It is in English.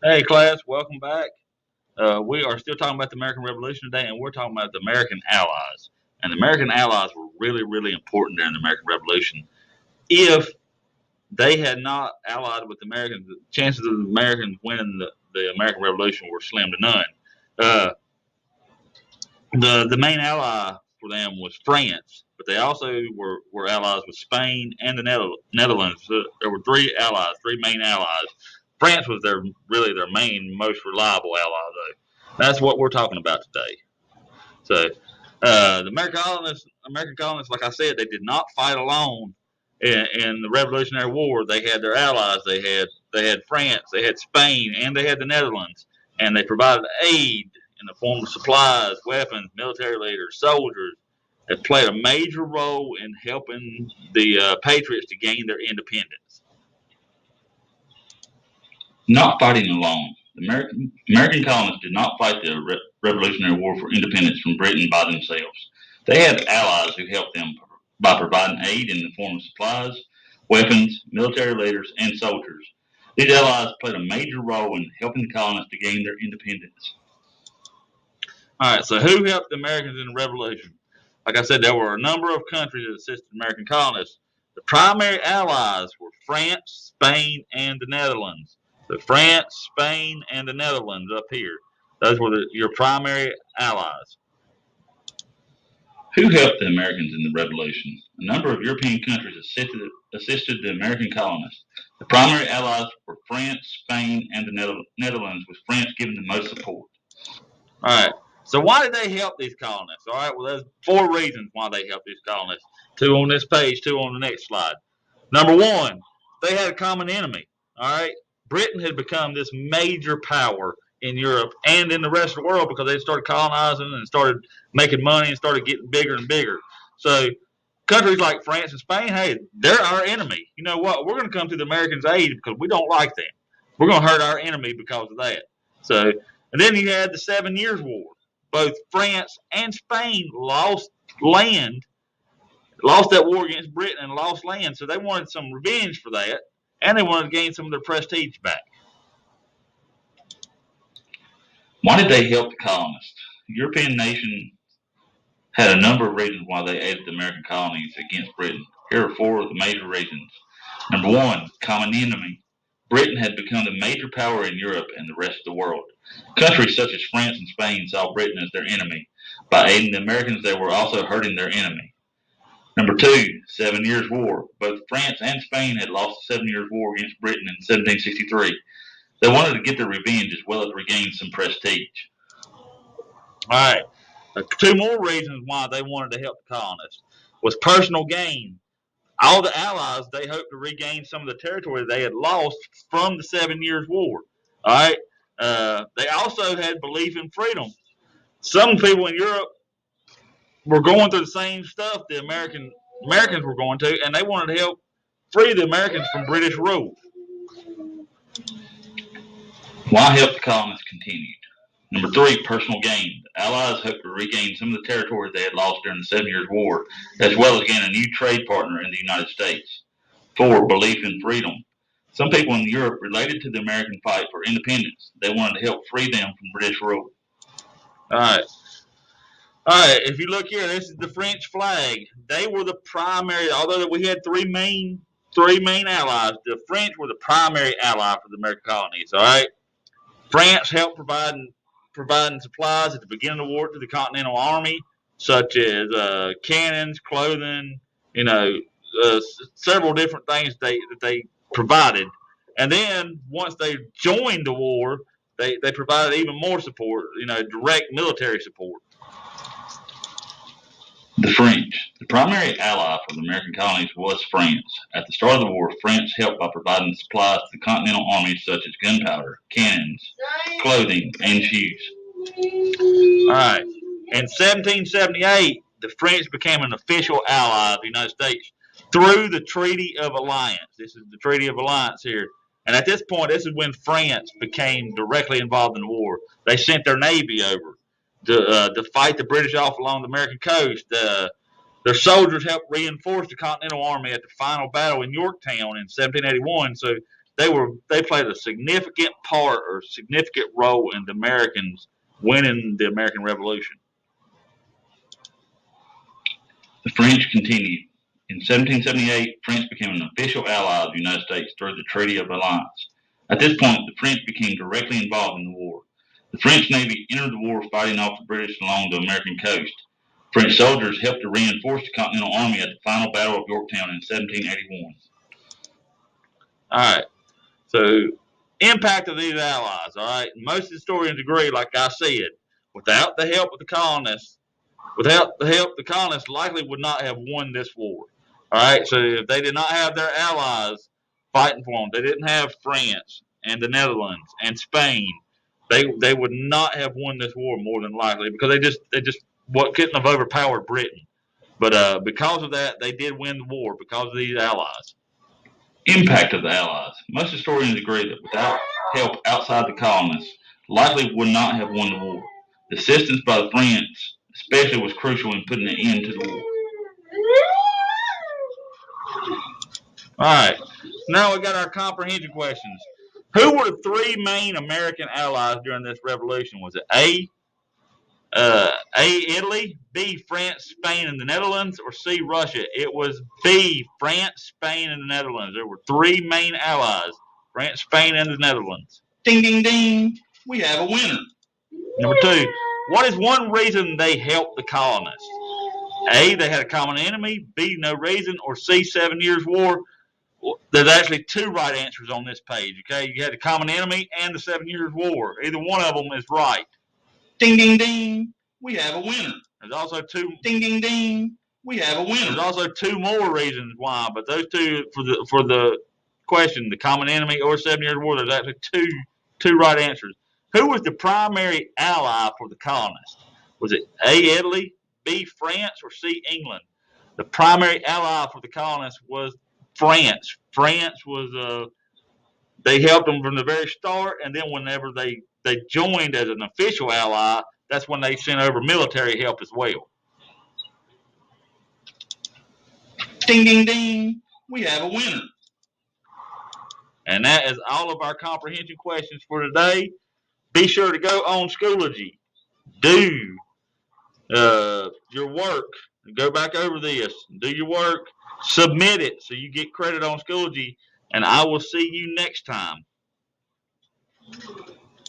Hey, class, welcome back. We are still talking about the American Revolution today, and we're talking about the American Allies. And the American Allies were really, really important during the American Revolution. If they had not allied with the Americans, the chances of the Americans winning the American Revolution were slim to none. Uh, the main ally for them was France, but they also were allies with Spain and the Netherlands. So there were three allies, three main allies. France was their main, most reliable ally, though. That's what we're talking about today. So the American colonists, like I said, they did not fight alone in the Revolutionary War. They had their allies. They had France, they had Spain, and they had the Netherlands, and they provided aid in the form of supplies, weapons, military leaders, soldiers. That played a major role in helping the Patriots to gain their independence. Not fighting alone. The American colonists did not fight the Revolutionary War for independence from Britain by themselves. They had allies who helped them by providing aid in the form of supplies, weapons, military leaders, and soldiers. These allies played a major role in helping the colonists to gain their independence. All right, so who helped the Americans in the Revolution? Like I said, there were a number of countries that assisted American colonists. The primary allies were France, Spain, and the Netherlands. So France, Spain, and the Netherlands up here. Those were your primary allies. Who helped the Americans in the Revolution? A number of European countries assisted the American colonists. The primary allies were France, Spain, and the Netherlands, with France giving the most support. All right. So why did they help these colonists? All right. Well, there's four reasons why they helped these colonists. Two on this page, two on the next slide. Number one, they had a common enemy. All right. Britain had become this major power in Europe and in the rest of the world because they started colonizing and started making money and started getting bigger and bigger. So countries like France and Spain, hey, they're our enemy. You know what? We're going to come to the Americans' aid because we don't like them. We're going to hurt our enemy because of that. So, and then you had the 7 Years' War. Both France and Spain lost land, lost that war against Britain and lost land. So they wanted some revenge for that, and they wanted to gain some of their prestige back. Why did they help the colonists? European nations had a number of reasons why they aided the American colonies against Britain. Here are four of the major reasons. Number one, common enemy. Britain had become the major power in Europe and the rest of the world. Countries such as France and Spain saw Britain as their enemy. By aiding the Americans, they were also hurting their enemy. Number two, 7 Years' War. Both France and Spain had lost the 7 Years' War against Britain in 1763. They wanted to get their revenge as well as regain some prestige. All right. Two more reasons why they wanted to help the colonists was personal gain. All the allies, they hoped to regain some of the territory they had lost from the 7 Years' War. All right. They also had belief in freedom. Some people in Europe were going through the same stuff the Americans were going to, and they wanted to help free the Americans from British rule. Why help the colonists continued? Number three, personal gain. The Allies hoped to regain some of the territories they had lost during the 7 Years' War, as well as gain a new trade partner in the United States. Four, belief in freedom. Some people in Europe related to the American fight for independence. They wanted to help free them from British rule. All right. All right, if you look here, this is the French flag. They were the primary, although we had three main allies. The French were the primary ally for the American colonies. All right, France helped providing supplies at the beginning of the war to the Continental Army, such as cannons, clothing, you know, several different things that they provided. And then once they joined the war, they provided even more support, direct military support. The French. The primary ally for the American colonies was France. At the start of the war, France helped by providing supplies to the Continental armies such as gunpowder, cannons, clothing, and shoes. All right. In 1778, the French became an official ally of the United States through the Treaty of Alliance. This is the Treaty of Alliance here. And at this point, this is when France became directly involved in the war. They sent their navy over to fight the British off along the American coast. Their soldiers helped reinforce the Continental Army at the final battle in Yorktown in 1781. So they played a significant part or significant role in the Americans winning the American Revolution. The French continued. In 1778, France became an official ally of the United States through the Treaty of Alliance. At this point, the French became directly involved in the war. The French Navy entered the war fighting off the British along the American coast. French soldiers helped to reinforce the Continental Army at the final Battle of Yorktown in 1781. All right. So, impact of these allies. All right. Most historians agree, like I said, without the help of the colonists, the colonists likely would not have won this war. All right. So, if they did not have their allies fighting for them, they didn't have France and the Netherlands and Spain. They would not have won this war more than likely because they just couldn't have overpowered Britain. But because of that, they did win the war because of these allies. Impact of the Allies. Most historians agree that without help outside the colonists, likely would not have won the war. The assistance by the French, especially, was crucial in putting an end to the war. All right. Now we got our comprehension questions. Who were the three main American allies during this revolution? Was it A, Italy, B, France, Spain, and the Netherlands, or C, Russia? It was B, France, Spain, and the Netherlands. There were three main allies: France, Spain, and the Netherlands. Ding, ding, ding. We have a winner. Number two, what is one reason they helped the colonists? A, they had a common enemy. B, no reason. Or C, 7 Years' War. There's actually two right answers on this page. Okay, you had a common enemy and the 7 Years' War. Either one of them is right. Ding, ding, ding. We have a winner. There's also two. Ding, ding, ding. We have a winner. There's also two more reasons why, but those two for the question, the common enemy or 7 Years' War. There's actually two right answers. Who was the primary ally for the colonists? Was it A, Italy, B, France, or C, England? The primary ally for the colonists was France. France was they helped them from the very start, and then whenever they joined as an official ally, that's when they sent over military help as well. Ding, ding, ding. We have a winner. And that is all of our comprehension questions for today. Be sure to go on Schoology. Do your work. Go back over this. Do your work. Submit it so you get credit on Schoology. And I will see you next time.